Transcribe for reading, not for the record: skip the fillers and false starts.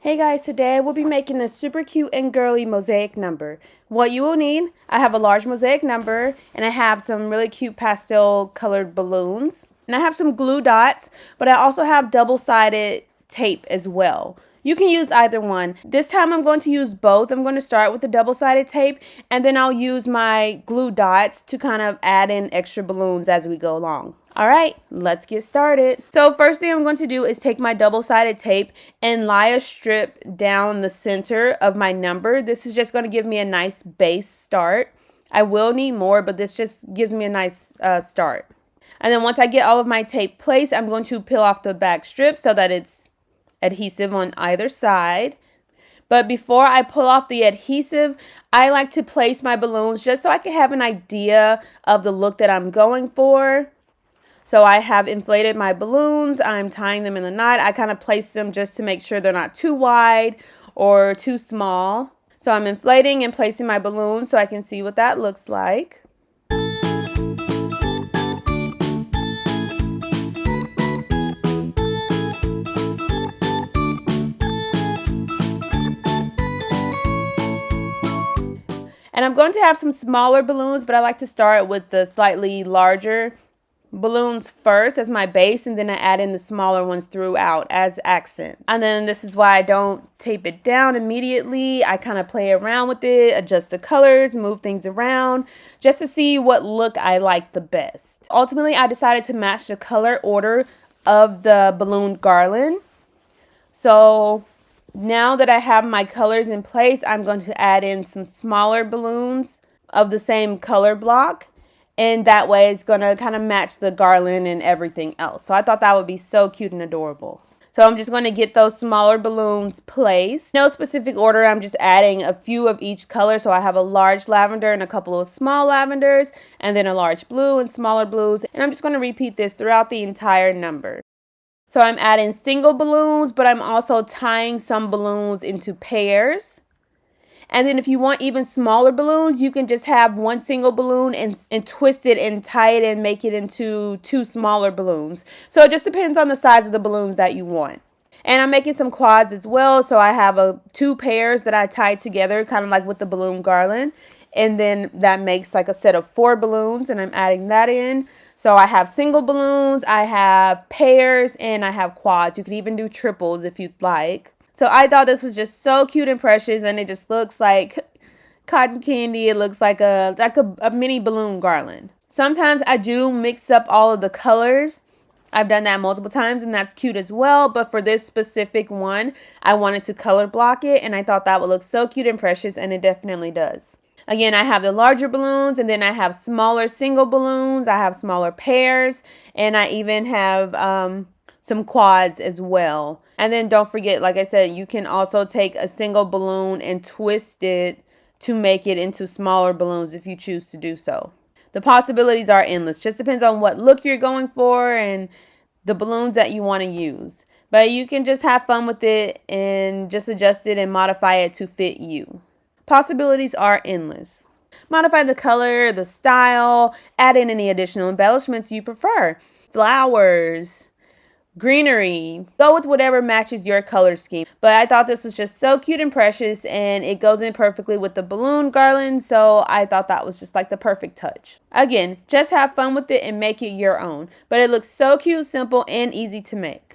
Hey guys, today we'll be making a super cute and girly mosaic number. What you will need, I have a large mosaic number and I have some really cute pastel colored balloons. And I have some glue dots, but I also have double-sided tape as well. You can use either one. This time I'm going to use both. I'm going to start with the double-sided tape and then I'll use my glue dots to kind of add in extra balloons as we go along. All right, let's get started. So first thing I'm going to do is take my double-sided tape and lie a strip down the center of my number. This is just going to give me a nice base start. I will need more, but this just gives me a nice start. And then once I get all of my tape placed, I'm going to peel off the back strip so that it's adhesive on either side. But before I pull off the adhesive, I like to place my balloons just so I can have an idea of the look that I'm going for. So I have inflated my balloons. I'm tying them in a knot. I kind of place them just to make sure they're not too wide or too small. So I'm inflating and placing my balloons so I can see what that looks like. And I'm going to have some smaller balloons, but I like to start with the slightly larger balloons first as my base, and then I add in the smaller ones throughout as accent. And then this is why I don't tape it down immediately. I kind of play around with it, adjust the colors, move things around just to see what look I like the best. Ultimately, I decided to match the color order of the balloon garland. So now that I have my colors in place, I'm going to add in some smaller balloons of the same color block. And that way it's going to kind of match the garland and everything else. So I thought that would be so cute and adorable. So I'm just going to get those smaller balloons placed. No specific order. I'm just adding a few of each color. So I have a large lavender and a couple of small lavenders. And then a large blue and smaller blues. And I'm just going to repeat this throughout the entire number. So I'm adding single balloons, but I'm also tying some balloons into pairs. And then if you want even smaller balloons, you can just have one single balloon and twist it and tie it and make it into two smaller balloons. So it just depends on the size of the balloons that you want. And I'm making some quads as well. So I have two pairs that I tie together, kind of like with the balloon garland. And then that makes like a set of 4 balloons, and I'm adding that in. So I have single balloons, I have pairs, and I have quads. You can even do triples if you'd like. So I thought this was just so cute and precious, and it just looks like cotton candy. It looks like a mini balloon garland. Sometimes I do mix up all of the colors. I've done that multiple times, and that's cute as well. But for this specific one, I wanted to color block it, and I thought that would look so cute and precious, and it definitely does. Again, I have the larger balloons, and then I have smaller single balloons. I have smaller pairs, and I even have some quads as well. And then don't forget, like I said, you can also take a single balloon and twist it to make it into smaller balloons if you choose to do so. The possibilities are endless. Just depends on what look you're going for and the balloons that you want to use. But you can just have fun with it and just adjust it and modify it to fit you. Possibilities are endless. Modify the color, the style, add in any additional embellishments you prefer. Flowers, greenery, go with whatever matches your color scheme. But I thought this was just so cute and precious, and it goes in perfectly with the balloon garland, so I thought that was just like the perfect touch. Again, just have fun with it and make it your own. But it looks so cute, simple, and easy to make.